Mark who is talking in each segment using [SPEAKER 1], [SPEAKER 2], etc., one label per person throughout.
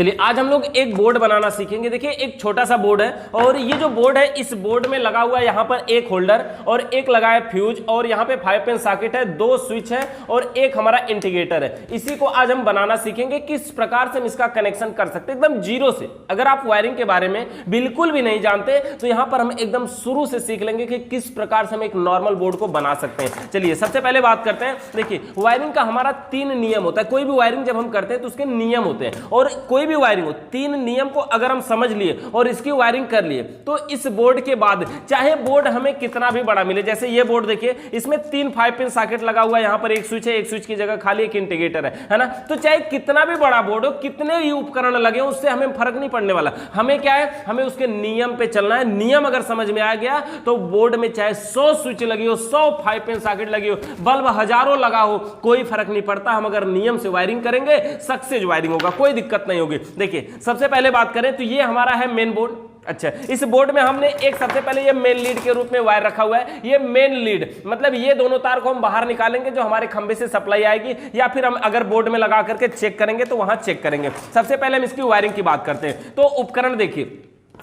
[SPEAKER 1] चलिए आज हम लोग एक बोर्ड बनाना सीखेंगे। देखिए एक छोटा सा बोर्ड है और ये जो बोर्ड है इस बोर्ड में लगा हुआ है यहाँ पर एक होल्डर और एक लगा है फ्यूज और यहाँ पे 5 पिन सॉकेट है, 2 स्विच है और एक हमारा इंटीग्रेटर है। इसी को आज हम बनाना सीखेंगे किस प्रकार से हम इसका कनेक्शन कर सकते हैं एकदम जीरो से। अगर आप वायरिंग के बारे में बिल्कुल भी नहीं जानते तो यहाँ पर हम एकदम शुरू से सीख लेंगे कि किस प्रकार से हम एक नॉर्मल बोर्ड को बना सकते हैं। चलिए सबसे पहले बात करते हैं। देखिए वायरिंग का हमारा 3 नियम होता है। कोई भी वायरिंग जब हम करते हैं तो उसके नियम होते हैं और कोई भी वायरिंग हो 3 नियम को अगर हम समझ लिए और इसकी वायरिंग कर लिए तो इस बोर्ड के बाद चाहे बोर्ड हमें कितना भी बड़ा मिले, जैसे ये बोर्ड देखिए इसमें 3 5 पिन सॉकेट लगा हुआ है, यहाँ पर एक स्विच है, एक स्विच की जगह खाली एक इंटीग्रेटर है ना। तो चाहे कितना भी बड़ा बोर्ड हो, कितने भी उपकरण लगे उससे हमें फर्क नहीं पड़ने वाला। हमें क्या है, हमें उसके नियम पे चलना है। नियम अगर समझ में आ गया तो बोर्ड में चाहे 100 स्विच लगी हो, 100 5 पिन सॉकेट लगी हो, बल्ब हजारों लगा हो, कोई फर्क नहीं पड़ता। हम अगर नियम से वायरिंग करेंगे सक्सेस वायरिंग होगा, कोई दिक्कत नहीं होगी। देखिए सबसे पहले बात करें तो ये हमारा है मेन बोर्ड। अच्छा, इस बोर्ड में हमने एक सबसे पहले ये मेन लीड के रूप में वायर रखा हुआ है। ये मेन लीड मतलब ये दोनों तार को हम बाहर निकालेंगे जो हमारे खंबे से सप्लाई आएगी, या फिर हम अगर बोर्ड में लगा करके चेक करेंगे तो वहां चेक करेंगे। सबसे पहले हम इसकी वायरिंग की बात करते हैं। तो उपकरण देखिए,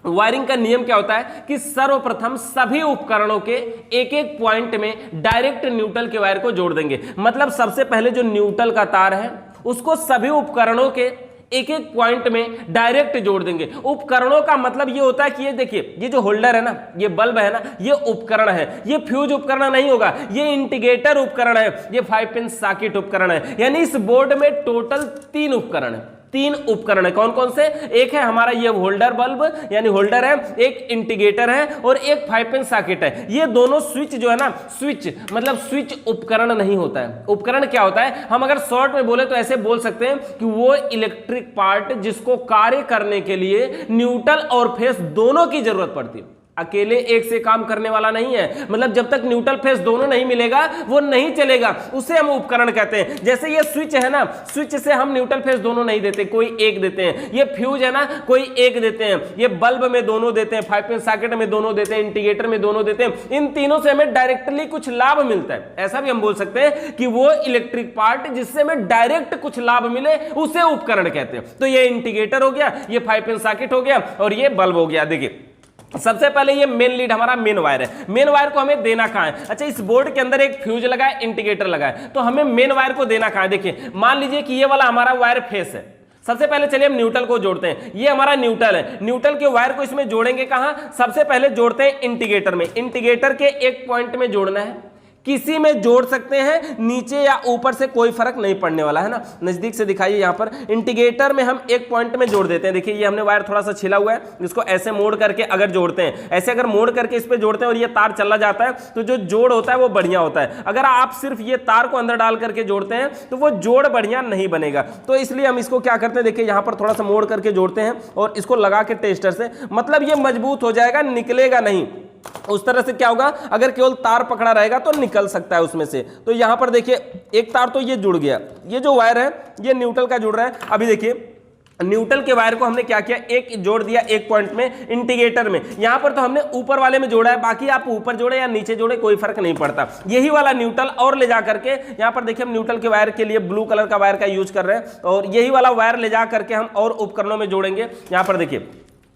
[SPEAKER 1] वायरिंग का नियम क्या होता है कि सर्वप्रथम सभी उपकरणों के एक एक पॉइंट में डायरेक्ट न्यूट्रल के वायर को जोड़ देंगे। मतलब सबसे पहले जो न्यूट्रल का तार है उसको सभी उपकरणों के एक एक पॉइंट में डायरेक्ट जोड़ देंगे। उपकरणों का मतलब ये होता है कि ये देखिए ये जो होल्डर है ना, ये बल्ब है ना, ये उपकरण है। ये फ्यूज उपकरण नहीं होगा, ये इंटीग्रेटर उपकरण है, ये 5 पिन सॉकेट उपकरण है। यानी इस बोर्ड में टोटल 3 उपकरण है। 3 उपकरण है। कौन कौन से? एक है हमारा ये होल्डर बल्ब यानी होल्डर है, एक इंटीग्रेटर है और एक 5 पिन सॉकेट है। ये दोनों स्विच जो है ना, स्विच मतलब स्विच उपकरण नहीं होता है। उपकरण क्या होता है, हम अगर शॉर्ट में बोले तो ऐसे बोल सकते हैं कि वो इलेक्ट्रिक पार्ट जिसको कार्य करने के लिए न्यूट्रल और फेस दोनों की जरूरत पड़ती है। अकेले एक से काम करने वाला नहीं है। मतलब जब तक न्यूट्रल फेस दोनों नहीं मिलेगा वो नहीं चलेगा, उसे हम उपकरण कहते हैं। जैसे ये स्विच है ना, स्विच से हम न्यूट्रल फेस दोनों नहीं देते, कोई एक देते हैं। ये फ्यूज है ना, कोई एक देते हैं। ये बल्ब में दोनों देते हैं, 5 पिन सॉकेट में दोनों देते हैं, इंटीग्रेटर में दोनों देते हैं। इन तीनों से हमें डायरेक्टली कुछ लाभ मिलता है। ऐसा भी हम बोल सकते हैं कि वो इलेक्ट्रिक पार्ट जिससे हमें डायरेक्ट कुछ लाभ मिले उसे उपकरण कहते हैं। तो ये इंटीग्रेटर हो गया, ये 5 पिन सॉकेट हो गया और ये बल्ब हो गया। देखिए सबसे पहले ये मेन लीड हमारा मेन वायर है। मेन वायर को हमें देना कहां है? अच्छा, इस बोर्ड के अंदर एक फ्यूज लगा है, इंटीग्रेटर लगा है, तो हमें मेन वायर को देना कहां है? देखिए मान लीजिए कि ये वाला हमारा वायर फेस है। सबसे पहले चलिए हम न्यूट्रल को जोड़ते हैं। ये हमारा न्यूट्रल है। न्यूट्रल के वायर को इसमें जोड़ेंगे कहां? सबसे पहले जोड़ते हैं इंटीग्रेटर में। इंटीग्रेटर के एक पॉइंट में जोड़ना है। किसी में जोड़ सकते हैं, नीचे या ऊपर से कोई फर्क नहीं पड़ने वाला है ना। नजदीक से दिखाइए, यहां पर इंटीग्रेटर में हम एक पॉइंट में जोड़ देते हैं। देखिए ये हमने वायर थोड़ा सा छिला हुआ है, इसको ऐसे मोड़ करके अगर जोड़ते हैं, ऐसे अगर मोड़ करके इस पे जोड़ते हैं और ये तार चला जाता है तो जो जोड़ होता है वो बढ़िया होता है। अगर आप सिर्फ ये तार को अंदर डाल करके जोड़ते हैं तो वो जोड़ बढ़िया नहीं बनेगा। तो इसलिए हम इसको क्या करते हैं, देखिए यहां पर थोड़ा सा मोड़ करके जोड़ते हैं और इसको लगा के टेस्टर से, मतलब ये मजबूत हो जाएगा, निकलेगा नहीं। उस तरह से क्या होगा, अगर केवल तार पकड़ा रहेगा तो निकल सकता है उसमें से। तो यहां पर देखिए एक तार तो ये जुड़ गया, ये जो वायर है ये न्यूट्रल का जुड़ रहा है। अभी देखिए न्यूट्रल के वायर को हमने क्या किया, एक जोड़ दिया एक पॉइंट में इंटीग्रेटर में। यहां पर तो हमने ऊपर वाले में जोड़ा है, बाकी आप ऊपर जोड़े या नीचे जोड़े कोई फर्क नहीं पड़ता। यही वाला न्यूट्रल और ले जा करके यहां पर देखिए हम न्यूट्रल के वायर के लिए ब्लू कलर का वायर का यूज कर रहे हैं और यही वाला वायर ले जा करके हम और उपकरणों में जोड़ेंगे। यहां पर देखिए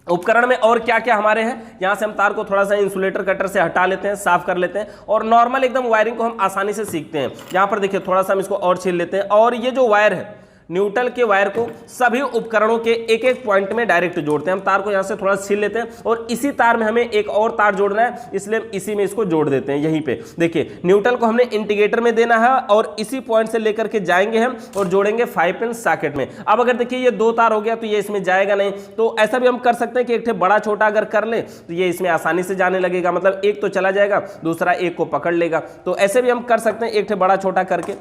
[SPEAKER 1] उपकरण में और क्या क्या हमारे हैं। यहां से हम तार को थोड़ा सा इंसुलेटर कटर से हटा लेते हैं, साफ कर लेते हैं और नॉर्मल एकदम वायरिंग को हम आसानी से सीखते हैं। यहां पर देखिए थोड़ा सा हम इसको और छील लेते हैं और ये जो वायर है न्यूट्रल के वायर को सभी उपकरणों के एक एक पॉइंट में डायरेक्ट जोड़ते हैं। हम तार को यहां से थोड़ा छील लेते हैं और इसी तार में हमें एक और तार जोड़ना है, इसलिए इसी में इसको जोड़ देते हैं। यहीं पे देखिए न्यूट्रल को हमने इंटीग्रेटर में देना है और इसी पॉइंट से लेकर के जाएंगे हम और जोड़ेंगे 5 पिन सॉकेट में। अब अगर देखिए ये 2 तार हो गया तो ये इसमें जाएगा नहीं, तो ऐसा भी हम कर सकते हैं कि एक बड़ा छोटा अगर कर ले तो ये इसमें आसानी से जाने लगेगा। मतलब एक तो चला जाएगा, दूसरा एक को पकड़ लेगा। तो ऐसे भी हम कर सकते हैं, एक बड़ा छोटा करके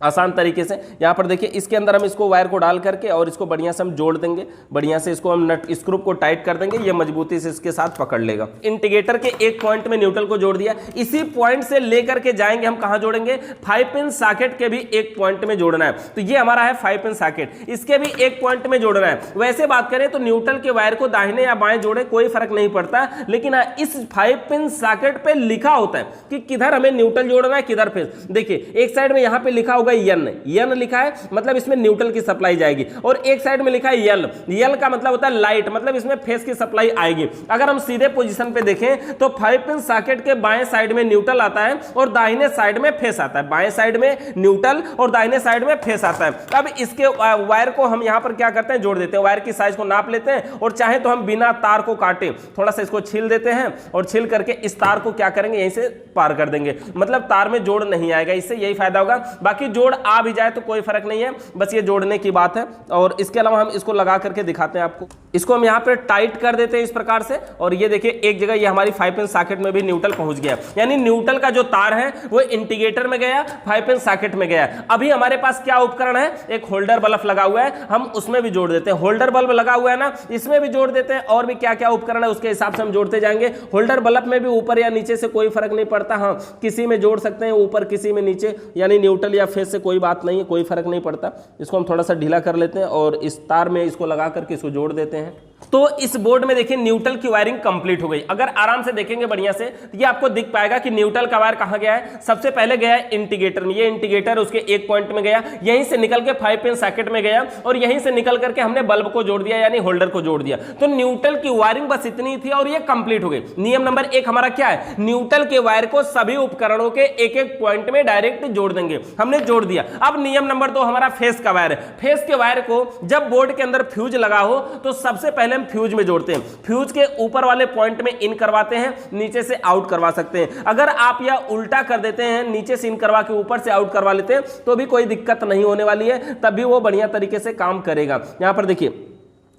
[SPEAKER 1] आसान तरीके से। यहाँ पर देखिए इसके अंदर हम इसको वायर को डाल करके और इसको बढ़िया से हम जोड़ देंगे। बढ़िया से इसको हम नट स्क्रू को टाइट कर देंगे, ये मजबूती से इसके साथ पकड़ लेगा। इंटीग्रेटर के एक पॉइंट में न्यूट्रल को जोड़ दिया, इसी पॉइंट से लेकर के जाएंगे हम कहां जोड़ेंगे, 5 पिन सॉकेट के भी एक पॉइंट में जोड़ना है। तो ये हमारा है 5 पिन सॉकेट, इसके भी एक पॉइंट में जोड़ना है। वैसे बात करें तो न्यूट्रल के वायर को दाहिने या बाएं जोड़े कोई फर्क नहीं पड़ता, लेकिन इस 5 पिन सॉकेट पे लिखा होता है कि किधर हमें न्यूट्रल जोड़ना है, किधर फेस। देखिए एक साइड में यहां पे लिखा होगा होगा एन लिखा है मतलब इसमें न्यूट्रल की सप्लाई जाएगी, और एक साइड में लिखा है एल का मतलब होता है लाइट, मतलब इसमें फेस की सप्लाई आएगी। अगर हम सीधे पोजीशन पे देखें तो 5 पिन सॉकेट के बाएं साइड में न्यूट्रल आता है और दाहिने साइड में फेस आता है, बाएं साइड में न्यूट्रल और दाहिने साइड में फेस आता है। अब इसके वायर को हम यहां पर क्या करते हैं, जोड़ देते हैं, वायर की साइज को नाप लेते हैं और चाहे तो हम बिना तार को काटे थोड़ा सा इसको छील देते हैं और छील करके इस तार को क्या करेंगे, यहीं से पार कर देंगे, मतलब तार में जोड़ नहीं आएगा, इससे यही फायदा होगा। बाकी जोड़ आ भी जाए तो कोई फर्क नहीं है, बस ये जोड़ने की बात है। और इसके अलावा हम इसको लगा करके दिखाते हैं आपको। इसको हम यहाँ पे टाइट कर देते हैं इस प्रकार से, और ये देखिए एक जगह ये हमारी 5 पिन सॉकेट में भी न्यूट्रल पहुंच गया, यानी न्यूट्रल का जो तार है वो इंडिकेटर में गया, 5 पिन सॉकेट में गया। अभी हमारे पास क्या उपकरण है, एक होल्डर बल्ब लगा हुआ है, हम उसमें भी जोड़ देते हैं। होल्डर बल्ब लगा हुआ है ना, इसमें भी जोड़ देते हैं, और भी क्या क्या उपकरण है उसके हिसाब से हम जोड़ते जाएंगे। होल्डर बल्ब में भी ऊपर या नीचे से कोई फर्क नहीं पड़ता, हाँ किसी में जोड़ सकते हैं ऊपर किसी में नीचे, यानी न्यूट्रल या फेस से कोई बात नहीं है, कोई फर्क नहीं पड़ता। इसको हम थोड़ा सा ढीला कर लेते हैं और इस तार में इसको लगा करके इसको जोड़ देते हैं। तो इस बोर्ड में देखिए न्यूट्रल की वायरिंग कंप्लीट हो गई। अगर आराम से देखेंगे बढ़िया से तो ये आपको दिख पाएगा कि न्यूट्रल का वायर कहां गया है। सबसे पहले गया है इंडिकेटर में, ये इंडिकेटर उसके एक पॉइंट में गया, यहीं से निकल के 5 पिन सॉकेट में गया और यहीं से निकल करके हमने बल्ब को जोड़ दिया, यानी होल्डर को जोड़ दिया। तो न्यूट्रल की वायरिंग बस इतनी थी और ये कंप्लीट हो गई। नियम नंबर 1 हमारा क्या है, न्यूट्रल के वायर को सभी उपकरणों के एक एक पॉइंट में डायरेक्ट जोड़ देंगे, हमने जोड़ दिया। अब नियम नंबर 2 हमारा फेस का वायर है। फेस के वायर को जब बोर्ड के अंदर फ्यूज लगा हो तो सबसे पहले हम फ्यूज में जोड़ते हैं। फ्यूज के ऊपर वाले पॉइंट में इन करवाते हैं, नीचे से आउट करवा सकते हैं। अगर आप यह उल्टा कर देते हैं, नीचे से इन करवा के ऊपर से आउट करवा लेते हैं तो भी कोई दिक्कत नहीं होने वाली है, तब भी वो बढ़िया तरीके से काम करेगा। यहां पर देखिए,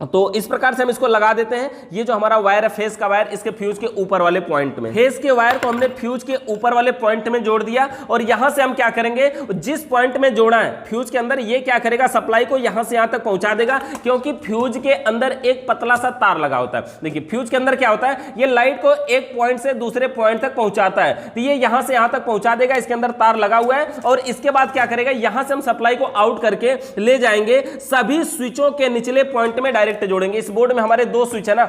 [SPEAKER 1] तो इस प्रकार से हम इसको लगा देते हैं। ये जो हमारा वायर है फेस का वायर, इसके फ्यूज के ऊपर वाले पॉइंट में, फेस के वायर को हमने फ्यूज के ऊपर वाले पॉइंट में जोड़ दिया। और यहां से हम क्या करेंगे, जिस पॉइंट में जोड़ा है फ्यूज के अंदर, ये क्या करेगा, सप्लाई को यहां से यहां तक पहुंचा देगा, क्योंकि फ्यूज के अंदर एक पतला सा तार लगा होता है। देखिए फ्यूज के अंदर क्या होता है, ये लाइट को एक पॉइंट से दूसरे पॉइंट तक पहुंचाता है, तो ये यहां से यहां तक पहुंचा देगा, इसके अंदर तार लगा हुआ है। और इसके बाद क्या करेगा, यहां से हम सप्लाई को आउट करके ले जाएंगे, सभी स्विचों के निचले पॉइंट में डायरेक्ट जोड़ेंगे। इस बोर्ड में हमारे 2 स्विच है ना,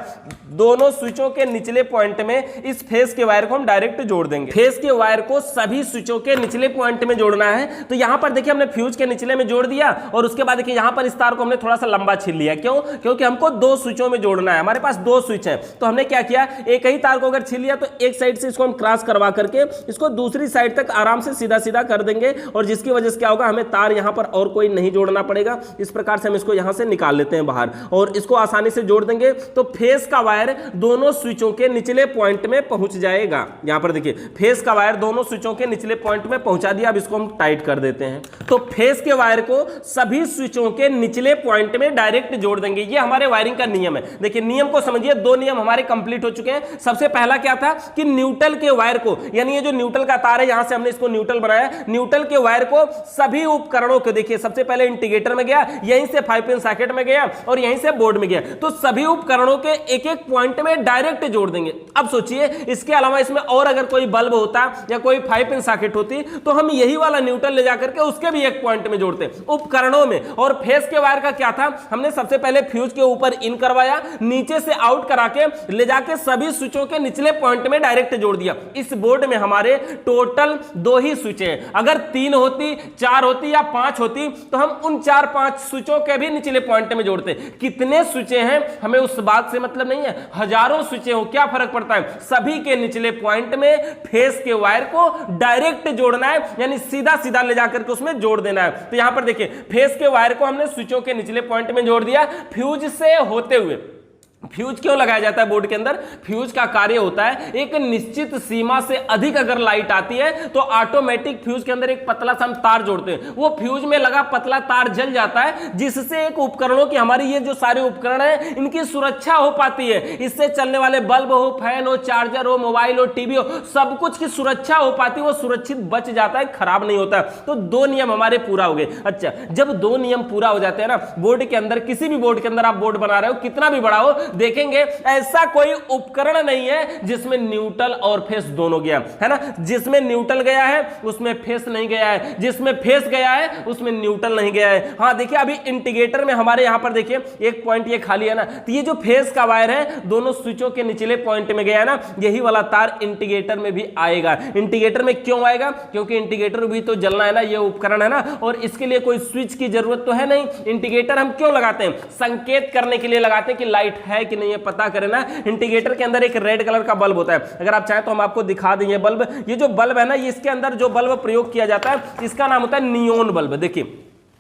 [SPEAKER 1] दोनों स्विचों के निचले पॉइंट में इस फेस के वायर को हम डायरेक्ट जोड़ देंगे। फेस के वायर को सभी स्विचों के निचले पॉइंट में जोड़ना है। तो यहां पर देखिए हमने फ्यूज के निचले में जोड़ दिया, और उसके बाद देखिए यहां पर इस तार को हमने थोड़ा सा लंबा छील लिया। क्यों, क्योंकि हमको 2 स्विचों में जोड़ना है, हमारे पास 2 स्विच है। तो हमने क्या किया, एक ही तार को अगर छील लिया तो एक साइड से इसको हम क्रॉस करवा करके इसको दूसरी साइड तक आराम से सीधा सीधा कर देंगे, और जिसकी वजह से क्या होगा, हमें तार यहां पर और कोई नहीं जोड़ना पड़ेगा। इस प्रकार से हम इसको यहां से निकाल लेते हैं बाहर और इसको आसानी से जोड़ देंगे। तो फेस का वायर दोनों स्विचों के निचले पॉइंट में पहुंच जाएगा। यहां पर देखिए फेस का वायर दोनों स्विचों के निचले पॉइंट में पहुंचा दिया। अब इसको हम टाइट कर देते हैं। तो फेस के वायर को सभी स्विचों के निचले पॉइंट में डायरेक्ट जोड़ देंगे। ये हमारे वायरिंग का नियम है। देखिए नियम को समझिए, 2 नियम हमारे कंप्लीट हो चुके हैं। सबसे पहला क्या था कि न्यूट्रल के वायर को, यानी ये जो न्यूट्रल का तार है, यहां से हमने इसको न्यूट्रल बनाया, न्यूट्रल के वायर को सभी उपकरणों को, देखिए सबसे पहले इंडिकेटर में गया, यहीं से 5 पिन सॉकेट में गया और यहीं से बोर्ड में गया। तो सभी उपकरणों के एक एक पॉइंट में डायरेक्ट जोड़ देंगे। अब सोचिए इसके अलावा इसमें और अगर कोई बल्ब होता या कोई 5 पिन सॉकेट होती तो हम यही वाला न्यूट्रल ले जाकर के उसके भी एक पॉइंट में जोड़ते उपकरणों में। और फेस के वायर का क्या था, हमने सबसे पहले फ्यूज के ऊपर इन करवाया, नीचे से आउट करा के ले जाके सभी स्विचों के निचले पॉइंट में डायरेक्ट जोड़ दिया। इस बोर्ड में हमारे टोटल 2 ही स्विच है। अगर 3 होती, 4 होती या 5 होती तो हम उन 4-5 स्विचों के भी निचले पॉइंट में जोड़ते। कितने स्विचें हैं हमें उस बात से मतलब नहीं है, हजारों स्विचें हो, क्या फर्क पड़ता है, सभी के निचले पॉइंट में फेस के वायर को डायरेक्ट जोड़ना है, यानी सीधा सीधा ले जाकर के उसमें जोड़ देना है। तो यहां पर देखिए फेस के वायर को हमने स्विचों के निचले पॉइंट में जोड़ दिया फ्यूज से होते हुए। फ्यूज क्यों लगाया जाता है बोर्ड के अंदर, फ्यूज का कार्य होता है एक निश्चित सीमा से अधिक अगर लाइट आती है तो ऑटोमेटिक फ्यूज के अंदर एक पतला सा हम तार जोड़ते हैं, वो फ्यूज में लगा पतला तार जल जाता है, जिससे एक उपकरणों की, हमारी ये जो सारे उपकरण है इनकी सुरक्षा हो पाती है। इससे चलने वाले बल्ब हो, फैन हो, चार्जर हो, मोबाइल हो, टीवी हो, सब कुछ की सुरक्षा हो पाती है, वो सुरक्षित बच जाता है, खराब नहीं होता। तो 2 नियम हमारे पूरा हो गए। अच्छा, जब 2 नियम पूरा हो जाते हैं ना बोर्ड के अंदर, किसी भी बोर्ड के अंदर आप बोर्ड बना रहे हो, कितना भी बड़ा हो, देखेंगे ऐसा कोई उपकरण नहीं है जिसमें न्यूट्रल और फेस दोनों गया है ना। जिसमें न्यूट्रल गया है उसमें फेस नहीं गया है, जिसमें फेस गया है उसमें न्यूट्रल नहीं गया है। हाँ देखिए अभी इंडिकेटर में हमारे यहां पर देखिए एक पॉइंट ये खाली है ना, तो ये जो फेस का वायर है दोनों स्विचों के निचले पॉइंट में गया है ना, यही वाला तार इंडिकेटर में भी आएगा। इंडिकेटर में क्यों आएगा? क्योंकि इंडिकेटर भी तो जलना है ना, ये उपकरण है ना, और इसके लिए कोई स्विच की जरूरत तो है नहीं। इंडिकेटर हम क्यों लगाते हैं? संकेत करने के लिए लगाते हैं कि लाइट है कि नहीं है पता करें ना। इंडिकेटर के अंदर एक रेड कलर का बल्ब होता है, अगर आप चाहें तो हम आपको दिखा देंगे बल्ब। ये जो बल्ब है ना, इसके अंदर जो बल्ब प्रयोग किया जाता है इसका नाम होता है नियोन बल्ब। देखिए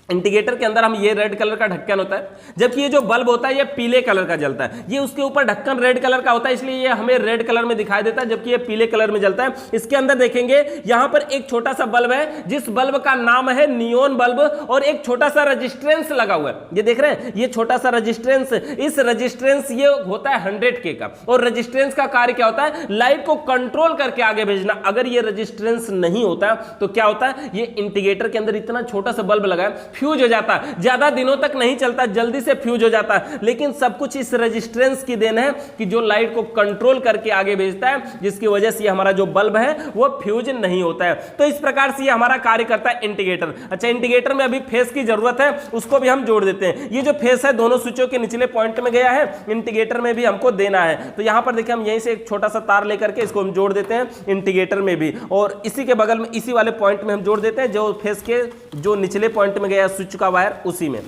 [SPEAKER 1] इंडिकेटर के अंदर हम ये रेड कलर का ढक्कन होता है, जबकि ये जो बल्ब होता है ये पीले कलर का जलता है। ये उसके ऊपर ढक्कन रेड कलर का होता है, इसलिए ये हमें रेड कलर में दिखाई देता है, जबकि ये पीले कलर में जलता है। इसके अंदर देखेंगे यहां पर एक छोटा सा बल्ब है, जिस बल्ब का नाम है नियोन बल्ब, और एक छोटा सा रजिस्टेंस लगा हुआ है। ये देख रहे हैं, ये छोटा सा रजिस्टेंस, इस रजिस्टेंस ये होता है 100K का, और रजिस्टेंस का कार्य क्या होता है? लाइट को कंट्रोल करके आगे भेजना। अगर ये रजिस्टेंस नहीं होता तो क्या होता है? ये इंडिकेटर के अंदर इतना छोटा सा बल्ब लगा है, फ्यूज हो जाता है, ज्यादा दिनों तक नहीं चलता, जल्दी से फ्यूज हो जाता है। लेकिन सब कुछ इस रेजिस्टेंस की देन है कि जो लाइट को कंट्रोल करके आगे भेजता है, जिसकी वजह से हमारा जो बल्ब है वो फ्यूज नहीं होता है। तो इस प्रकार से ये हमारा कार्य करता है इंडिकेटर। अच्छा, इंडिकेटर में अभी फेस की जरूरत है, उसको भी हम जोड़ देते हैं। ये जो फेस है दोनों स्विचों के निचले पॉइंट में गया है, इंडिकेटर में भी हमको देना है। तो यहां पर देखिए हम यहीं से एक छोटा सा तार लेकर के इसको हम जोड़ देते हैं इंडिकेटर में भी, और इसी के बगल में इसी वाले पॉइंट में हम जोड़ देते हैं जो फेस के जो निचले पॉइंट में गया स्विच का वायर, उसी में।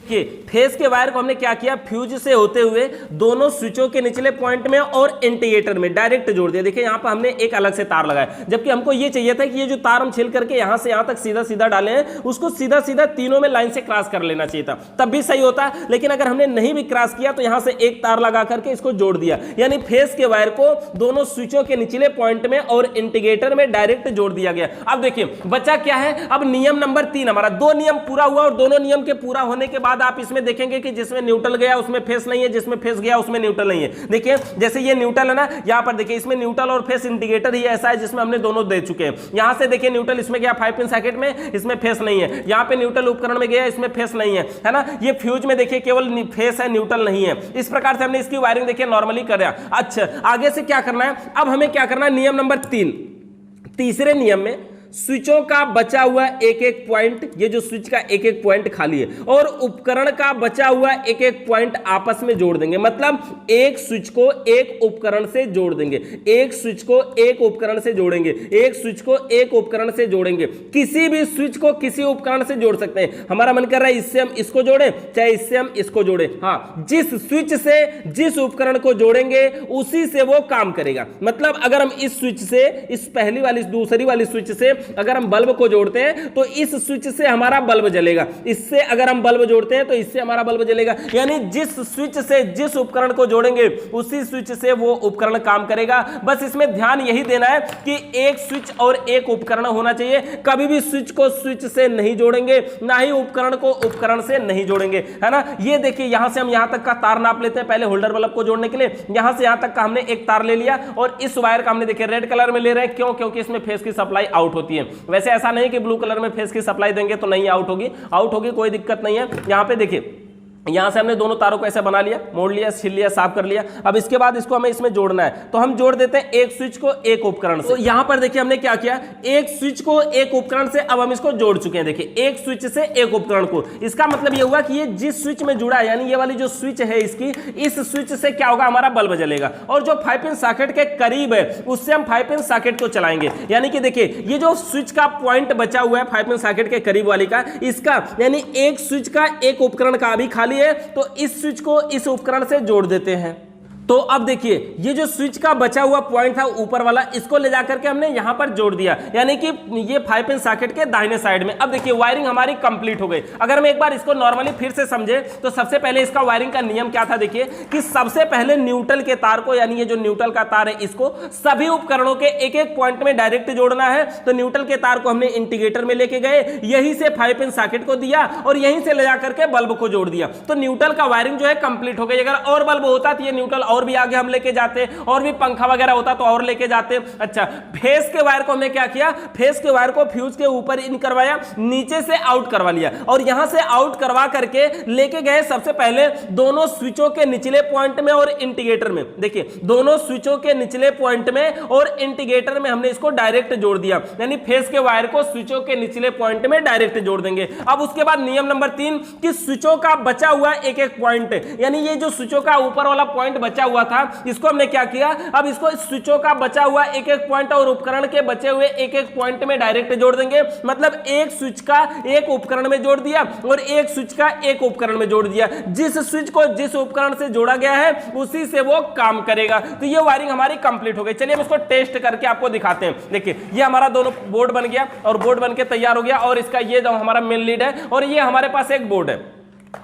[SPEAKER 1] कि फेस के वायर को हमने क्या किया? फ्यूज से होते हुए दोनों स्विचों के निचले पॉइंट में और इंडिकेटर में डायरेक्ट जोड़ दिया। देखिए यहां पर हमने एक अलग से तार लगाया, जबकि हमको ये चाहिए था कि ये जो तार हम छिल करके यहां से यहां तक सीधा सीधा डाले हैं, उसको सीधा सीधा तीनों में लाइन से क्रॉस कर लेना चाहिए था, तब भी सही होता। लेकिन अगर हमने नहीं भी क्रॉस किया तो यहां से एक तार लगा करके इसको जोड़ दिया, यानी फेस के वायर को दोनों स्विचों के निचले पॉइंट में और इंडिकेटर में डायरेक्ट जोड़ दिया गया। अब देखिए बचा क्या है? अब नियम नंबर 3 हमारा, 2 नियम पूरा हुआ, और दोनों नियम के पूरा होने के बाद आप इसमें देखेंगे कि जिसमें न्यूट्रल गया उसमें फेस नहीं है, जिसमें फेस गया उसमें न्यूट्रल नहीं है। देखिए जैसे ये न्यूट्रल है ना, यहां पर देखिए इसमें न्यूट्रल और फेस इंडिकेटर ही ऐसा है जिसमें हमने दोनों दे चुके हैं। यहां से देखिए न्यूट्रल इसमें गया 5 पिन सर्किट में, इसमें फेस नहीं है। यहां पे न्यूट्रल उपकरण में गया, इसमें फेस नहीं है ना। ये फ्यूज में देखिए केवल फेस है, न्यूट्रल नहीं है। इस प्रकार से हमने इसकी वायरिंग देखिए नॉर्मली कर रहा। अच्छा, आगे से क्या करना है? अब हमें क्या करना है? नियम नंबर 3, तीसरे नियम में स्विचों का बचा हुआ एक एक पॉइंट, ये जो स्विच का एक एक पॉइंट खाली है, और उपकरण का बचा हुआ एक एक पॉइंट आपस में जोड़ देंगे। मतलब एक स्विच को एक उपकरण से जोड़ देंगे, एक स्विच को एक उपकरण से जोड़ेंगे, एक स्विच को एक उपकरण से जोड़ेंगे। किसी भी स्विच को किसी उपकरण से जोड़ सकते हैं। हमारा मन कर रहा है इससे हम इसको जोड़ें, चाहे इससे हम इसको जोड़ें। हाँ, जिस स्विच से जिस उपकरण को जोड़ेंगे उसी से वो काम करेगा। मतलब अगर हम इस स्विच से, इस पहली वाली दूसरी वाली स्विच से अगर हम बल्ब को जोड़ते हैं तो इस स्विच से हमारा बल्ब जलेगा, इससे अगर हम बल्ब जोड़ते हैं तो इससे हमारा बल्ब जलेगा। यानी जिस स्विच से जिस उपकरण को जोड़ेंगे उसी स्विच से वो उपकरण काम करेगा। बस इसमें ध्यान यही देना है कि एक स्विच और एक उपकरण होना चाहिए। कभी भी स्विच को स्विच से नहीं जोड़ेंगे, ना ही उपकरण को उपकरण से नहीं जोड़ेंगे, है ना। ये देखिए यहां से हम यहां तक का तार नाप लेते हैं पहले होल्डर बल्ब को जोड़ने के लिए। यहां से यहां तक का हमने एक तार ले लिया, और इस वायर का हमने देखिए रेड कलर में ले रहे हैं। क्यों? क्योंकि इसमें फेस की सप्लाई आउट होती है। वैसे ऐसा नहीं कि ब्लू कलर में फेस की सप्लाई देंगे तो नहीं आउट होगी, आउट होगी, कोई दिक्कत नहीं है। यहां पे देखिए यहां से हमने दोनों तारों को ऐसे बना लिया, मोड़ लिया, छिल लिया, साफ कर लिया। अब इसके बाद इसको हमें इसमें जोड़ना है, तो हम जोड़ देते हैं एक स्विच को एक उपकरण से। तो यहां पर देखिए हमने क्या किया, एक स्विच को एक उपकरण से अब हम इसको जोड़ चुके हैं। देखिए एक स्विच से एक उपकरण को, इसका मतलब ये हुआ कि ये जिस स्विच में जुड़ा है, यानी ये वाली जो स्विच है इसकी, इस स्विच से क्या होगा, हमारा बल्ब जलेगा। और जो 5 पिन सॉकेट के करीब है उससे हम 5 पिन सॉकेट को चलाएंगे। यानी कि देखिए ये जो स्विच का पॉइंट बचा हुआ है 5 पिन सॉकेट के करीब वाली का, इसका यानी एक स्विच का एक उपकरण का अभी खाली है, तो इस स्विच को इस उपकरण से जोड़ देते हैं। तो अब देखिए ये जो स्विच का बचा हुआ पॉइंट था ऊपर वाला, इसको ले जाकर के हमने यहां पर जोड़ दिया, यानी कि ये 5 पिन सॉकेट के दाहिने साइड में। अब देखिए वायरिंग हमारी कंप्लीट हो गई। अगर हम एक बार इसको नॉर्मली फिर से समझे तो सबसे पहले इसका वायरिंग का नियम क्या था, देखिए कि सबसे पहले न्यूट्रल के तार को, यानी ये जो न्यूट्रल का तार है इसको सभी उपकरणों के एक एक पॉइंट में डायरेक्ट जोड़ना है। तो न्यूट्रल के तार को हमने इंडिकेटर में लेके गए, यहीं से 5 पिन सॉकेट को दिया और यहीं से ले जाकर के बल्ब को जोड़ दिया। तो न्यूट्रल का वायरिंग जो है कंप्लीट हो गई। अगर और बल्ब होता तो ये न्यूट्रल और भी आगे हम लेके जाते, और भी पंखा वगैरह होता तो और लेके जाते। अच्छा, फेस के वायर को हमने क्या किया, फेस के वायर को फ्यूज के ऊपर इन करवाया, नीचे से आउट करवा लिया, और यहां से आउट करवा करके लेके गए सबसे पहले दोनों स्विचों के निचले पॉइंट में और इंडिकेटर में। देखिए, दोनों स्विचों के निचले पॉइंट में और इंडिकेटर में हमने इसको डायरेक्ट जोड़ दिया, यानी फेस के वायर को स्विचों के निचले पॉइंट में डायरेक्ट जोड़ देंगे। अब उसके बाद नियम नंबर 3 कि स्विचों का बचा हुआ एक एक पॉइंट, यानी ये जो स्विचों का ऊपर वाला पॉइंट बचा हुआ था, इसको हमने क्या किया, अब इसको स्विचों का बचा हुआ एक एक पॉइंट और उपकरण के बचे हुए एक एक पॉइंट में डायरेक्ट जोड़ देंगे। मतलब एक स्विच का एक उपकरण में जोड़ दिया और एक स्विच का एक उपकरण में जोड़ दिया। जिस स्विच को जिस उपकरण से जोड़ा गया है उसी से वो काम करेगा। तो ये वायरिंग हमारी कंप्लीट हो गई। चलिए हम इसको टेस्ट करके आपको दिखाते हैं। देखिए, ये हमारा दोनों बोर्ड बन गया और बोर्ड बनके तैयार हो गया, और इसका ये जो हमारा मेन लीड है, और ये हमारे पास एक बोर्ड है।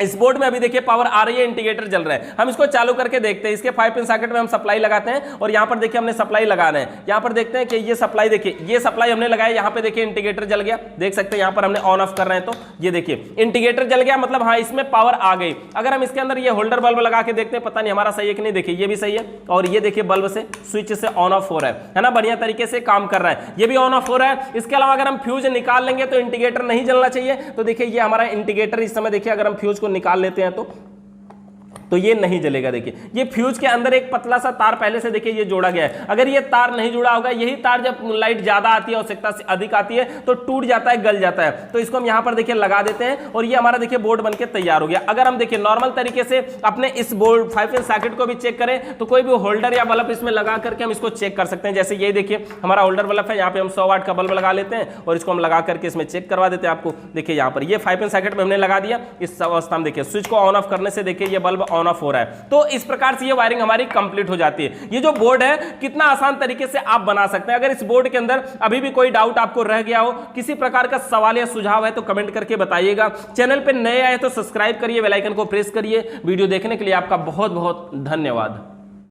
[SPEAKER 1] इस बोर्ड में अभी देखिए पावर आ रही है, इंडिकेटर जल रहा है। हम इसको चालू करके देखते हैं। इसके 5 पिन सॉकेट में हम सप्लाई लगाते हैं, और यहां पर देखिए हमने सप्लाई लगाना है। यहां पर देखते हैं कि ये सप्लाई, देखिए ये सप्लाई हमने लगाया, यहां पे देखिए इंडिकेटर जल गया, देख सकते हैं। यहां पर हमने ऑन ऑफ कर रहे हैं तो ये देखिए इंडिकेटर जल गया, मतलब हाँ इसमें पावर आ गई। अगर हम इसके अंदर ये होल्डर बल्ब लगा के देखते हैं, पता नहीं हमारा सही है कि नहीं। देखिए ये भी सही है, और ये देखिए बल्ब से स्विच से ऑन ऑफ हो रहा है ना, बढ़िया तरीके से काम कर रहा है। ये भी ऑन ऑफ हो रहा है। इसके अलावा अगर हम फ्यूज निकाल लेंगे तो इंडिकेटर नहीं जलना चाहिए। तो देखिए ये हमारा इंडिकेटर इस समय, देखिए अगर हम फ्यूज को निकाल लेते हैं तो ये नहीं जलेगा। देखिए ये फ्यूज के अंदर एक पतला सा तार पहले से देखिए ये जोड़ा गया है। अगर ये तार नहीं जुड़ा होगा, यही तार जब लाइट ज्यादा आती है, आवश्यकता से अधिक आती है, तो टूट जाता है, गल जाता है। तो इसको हम यहां पर देखिए लगा देते हैं, और ये हमारा देखिए बोर्ड बनके तैयार हो गया। अगर हम देखिए नॉर्मल तरीके से अपने इस बोर्ड 5 पिन सॉकेट को भी चेक करें, तो कोई भी होल्डर या बल्ब इसमें लगा करके हम इसको चेक कर सकते हैं। जैसे ये देखिए हमारा होल्डर बल्ब है, यहाँ पे हम 100 वाट का बल्ब लगा लेते हैं, और इसको हम लगा करके इसमें चेक करवा देते हैं आपको। देखिए यहाँ पर ये 5 पिन सॉकेट में हमने लगा दिया। इस अवस्था में देखिए स्विच को ऑन ऑफ करने से देखिए ये बल्ब ऑन ऑफ हो रहा है। तो इस प्रकार से ये वायरिंग हमारी कंप्लीट हो जाती है। ये जो बोर्ड है कितना आसान तरीके से आप बना सकते हैं। अगर इस बोर्ड के अंदर अभी भी कोई डाउट आपको रह गया हो, किसी प्रकार का सवाल या सुझाव है, तो कमेंट करके बताइएगा। चैनल पे नए आए तो सब्सक्राइब करिए, बेल आइकन को प्रेस करिए। वीडियो देखने के लिए आपका बहुत बहुत धन्यवाद।